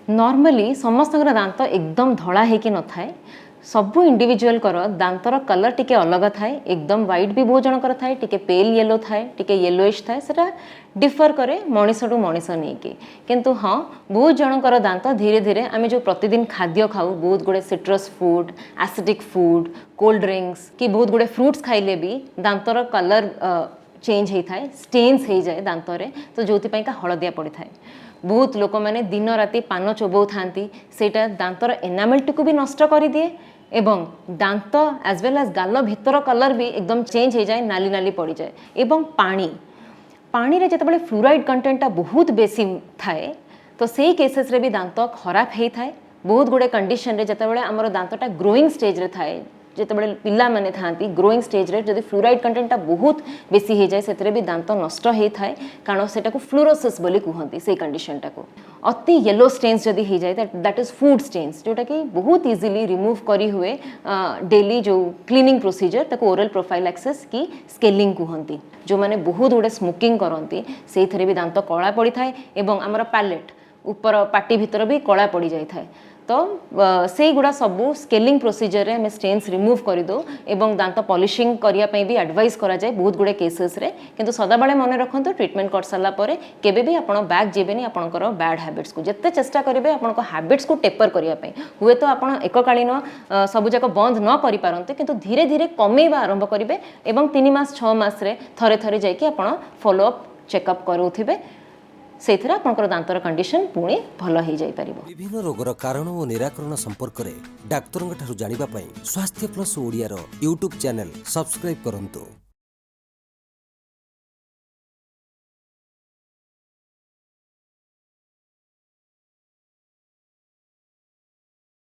Normally समस्त दांत एकदम धड़ा होकि न थाए सबू इंडिविजुअल कर दांतर कलर टिके अलग थाए एकदम व्हाइट भी बहुत जनकर थाए टिके पेल येलो थाए टिके येलोइश थाए सेटा डिफर करे मनीष टू मनीष नहीं कि किंतु हाँ बहुत जनकर दांत धीरे धीरे आम जो प्रतिदिन खाद्य खाऊ बहुत गुड़े citrus food acidic food cold drinks कि बहुत गुड़े फ्रुट्स खाइले भी दांतर कलर चेंज होता है स्टेन्स हो जाए दांतरे तो जो हलदिया पड़ी थाए बहुत लोक मैंने दिन राति पान चोबौ था सेटा दांतर एनामेल टी भी नष्ट कर दिए एवं दांत एज वेल एज गाल भितर कलर भी एकदम चेंज हो जाए नाली नाली पड़ जाए एवं पानी पानी रे जिते फ्लोराइड कंटेंटा बहुत बेसी थाए तो से केसेस रे भी दांत खराब होता है बहुत गुड़े कंडीशन रे जिते आमर दांतटा ग्रोइंग स्टेज रे थाए जिते पिला माने थांती ग्रोइंग स्टेज रे जदि फ्लोराइड कंटेंटा बहुत बेसी हो जाए से भी दांत नष्ट होता है कारण से फ्लोरोसिस बोली कहती से कंडीशनटा को अति येलो स्टेन्स जदि हो जाए दैट इज फूड स्टेन्स जोटा कि बहुत इजीली रिमूव करी हुए डेली जो क्लीनिंग प्रोसीजर ताको ओरल प्रोफाइलैक्सिस की स्केलिंग कहती जो मैंने बहुत गुड़े स्मोकिंग करती से भी दांत कला पड़ी थाए एवं आमर पैलेट ऊपर पाटी भितर भी कला पड़ जाए थाए तो से गुड़ा सबू स्केलिंग प्रोसीजर में स्टेन्स रिमूव करदे एवं दांत पॉलिशिंग करने भी एडवाइस करा जाए बहुत गुड़े केसेस रे किंतु सदाबले मन रखु ट्रिटमेंट कर सारा पर केबे भी आप बैक जीवेनि आपंकर बैड हैबिट्स को जिते चेष्टा करेंगे आपंक हैबिट्स को टेपर करने हुए तो आप एककालीन सबूक बंद न करें किंतु धीरे धीरे कमेवा आरंभ करेंगे और 3 मास 6 मास थे थे जाकि फॉलोअप चेकअप करोथिबे से दांतर कंडीशन पुणी भल हो जाई परिबो। विभिन्न रोगर कारण और निराकरण संपर्क में डाक्तरों ठारू जानिबा पई स्वास्थ्य plus Odia YouTube channel subscribe करंतु।